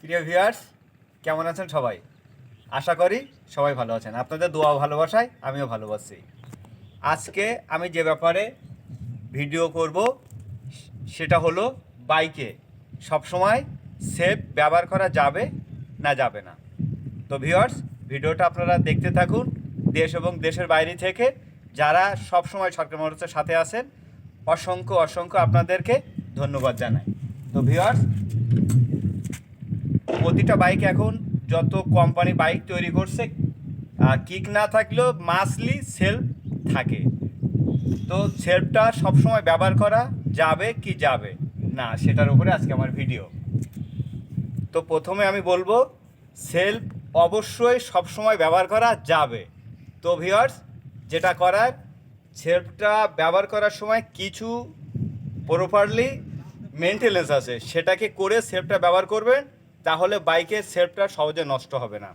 প্রিয় ভিউয়ার্স, কেমন আছেন সবাই? আশা করি সবাই ভালো আছেন। আপনাদের দোয়া ভালোবাসায় আমিও ভালোবাসি। আজকে আমি যে ব্যাপারে ভিডিও করব সেটা হলো বাইকে সবসময় সেফ ব্যবহার করা যাবে না যাবে না। তো ভিউয়ার্স, ভিডিওটা আপনারা দেখতে থাকুন। দেশ এবং দেশের বাইরে থেকে যারা সবসময় সরকার মোটরসের সাথে আছেন, অসংখ্য অসংখ্য আপনাদেরকে ধন্যবাদ জানাই। তো ভিউয়ার্স, প্রতিটা বাইক এখন যত কোম্পানি বাইক তৈরি করছে, কিক না থাকলেও মাসলি সেলফ থাকে। তো সেলফটা সবসময় ব্যবহার করা যাবে কি যাবে না, সেটার উপরে আজকে আমার ভিডিও। তো প্রথমে আমি বলবো সেলফ অবশ্যই সবসময় ব্যবহার করা যাবে। তো ভিউয়ার্স, যেটা করার, সেলফটা ব্যবহার করার সময় কিছু প্রপারলি মেনটেনেন্স আছে, সেটাকে করে সেলফটা ব্যবহার করবেন, তাহলে বাইকের সেলফটা সহজে নষ্ট হবে না।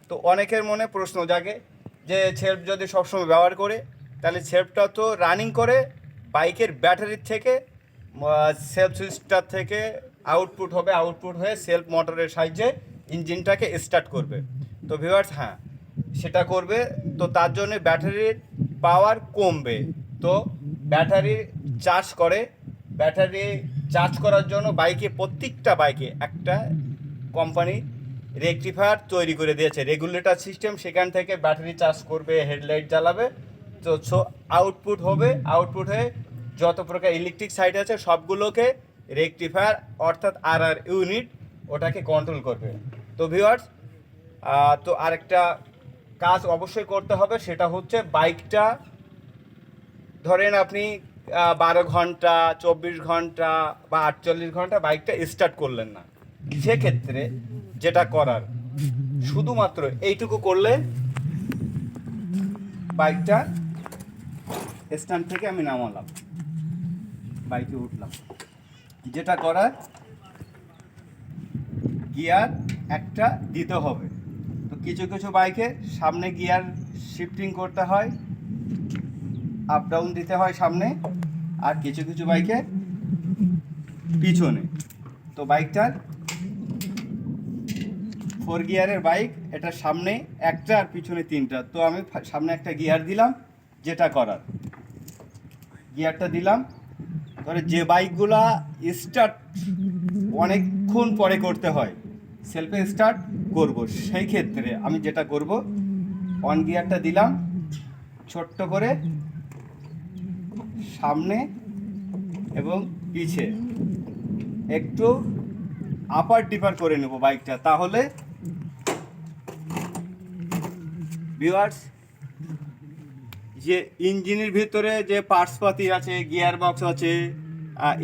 তো অনেকের মনে প্রশ্ন জাগে যে সেলফ যদি সবসময় ব্যবহার করে, তাহলে সেলফটা তো রানিং করে বাইকের ব্যাটারির থেকে সেলফ সুইচটার থেকে আউটপুট হবে, আউটপুট হয়ে সেলফ মোটরের সাহায্যে ইঞ্জিনটাকে স্টার্ট করবে। তো ভিউয়ার্স, হ্যাঁ, সেটা করবে। তো তার জন্য ব্যাটারির পাওয়ার কমবে। তো ব্যাটারি চার্জ করে, ব্যাটারি চার্জ করার জন্য প্রত্যেকটা বাইকে একটা কোম্পানি রেকটিফায়ার তৈরি করে দিয়েছে, রেগুলেটর সিস্টেম। সেখান থেকে ব্যাটারি চার্জ করবে, হেডলাইট জ্বালাবে, তো আউটপুট হবে, আউটপুট হয়ে যত প্রকার ইলেকট্রিক সাইট আছে সবগুলোকে রেকটিফায়ার অর্থাৎ ইউনিট ওটাকে কন্ট্রোল করবে। তো ভিউয়ার্স, তো আরেকটা কাজ অবশ্যই করতে হবে, সেটা হচ্ছে বাইকটা ধরেন আপনি 12 ঘন্টা, 24 ঘন্টা বা 48 ঘন্টা বাইকটা স্টার্ট করলেন না, সেক্ষেত্রে যেটা করার, শুধুমাত্র এইটুকু করলে বাইকটা স্ট্যান্ড থেকে আমি নামালাম, বাইকে উঠলাম, যেটা করার, গিয়ার একটা দিতে হবে। তো কিছু কিছু বাইকে সামনে গিয়ার শিফটিং করতে হয়, আপ ডাউন দিতে হয় সামনে, আর কিছু কিছু বাইকে পিছনে। তো বাইকটার 4 গিয়ারের বাইক, এটা সামনে একটা আর পিছনে 3টা। তো আমি সামনে একটা গিয়ার দিলাম, যেটা করার, গিয়ারটা দিলাম। তবে যে বাইকগুলা স্টার্ট অনেকক্ষণ পরে করতে হয়, সেলফে স্টার্ট করব, সেই ক্ষেত্রে আমি যেটা করব, অন গিয়ারটা দিলাম, ছোট্ট করে সামনে এবং পিছে একটু আপার ডিপার করে নেব বাইকটা। তাহলে ভিউয়ার্স, যে ইঞ্জিনের ভিতরে যে পার্টসপাতি আছে, গিয়ার বক্স আছে,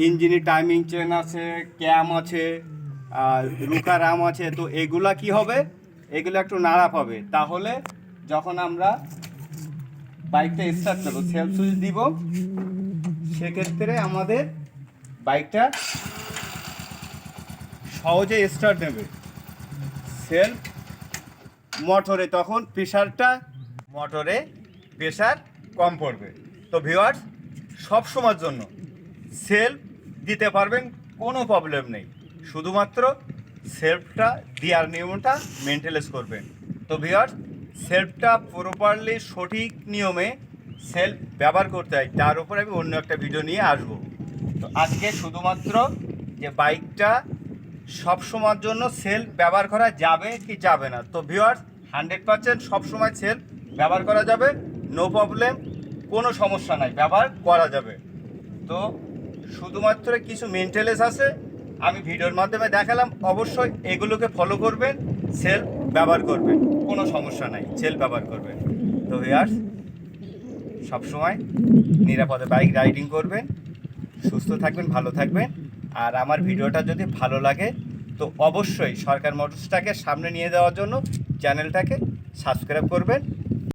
ইঞ্জিনের টাইমিং চেন আছে, ক্যাম আছে, রুকা রাম আছে, তো এগুলা কি হবে, এগুলো একটু নাড়া পাবে। তাহলে যখন আমরা বাইকটা স্টার্ট করবো, সেলফ সুইচ দিব, সেক্ষেত্রে আমাদের বাইকটা সহজে স্টার্ট নেবে। সেলফ মোটরে তখন মোটরে প্রেশার কম পড়বে। তো ভিউয়ার্স, সব সময়ের জন্য সেলফ দিতে পারবেন, কোনো প্রবলেম নেই, শুধুমাত্র সেলফটা দেওয়ার নিয়মটা মেনটেনেন্স করবেন। তো ভিউয়ার্স, সেলফটা প্রপারলি সঠিক নিয়মে সেলফ ব্যবহার করতে হয়, তার উপরে আমি অন্য একটা ভিডিও নিয়ে আসব। তো আজকে শুধুমাত্র যে বাইকটা সব সময়ের জন্য সেলফ ব্যবহার করা যাবে কি যাবে না। তো ভিউয়ার্স, 100% সবসময় সেলফ ব্যবহার করা যাবে, নো প্রবলেম, কোনো সমস্যা নাই, ব্যবহার করা যাবে। তো শুধুমাত্র কিছু মেনটেনেন্স আছে, আমি ভিডিওর মাধ্যমে দেখালাম, অবশ্যই এগুলোকে ফলো করবেন, সেলফ ব্যবহার করবেন, কোনো সমস্যা নাই, সেলফ ব্যবহার করবেন। তো ভিউয়ার্স, সবসময় নিরাপদে বাইক রাইডিং করবেন, সুস্থ থাকবেন, ভালো থাকবেন। আর আমার ভিডিওটা যদি ভালো লাগে, তো অবশ্যই সরকার মোটরসটাকে সামনে নিয়ে যাওয়ার জন্য চ্যানেলটাকে সাবস্ক্রাইব করবেন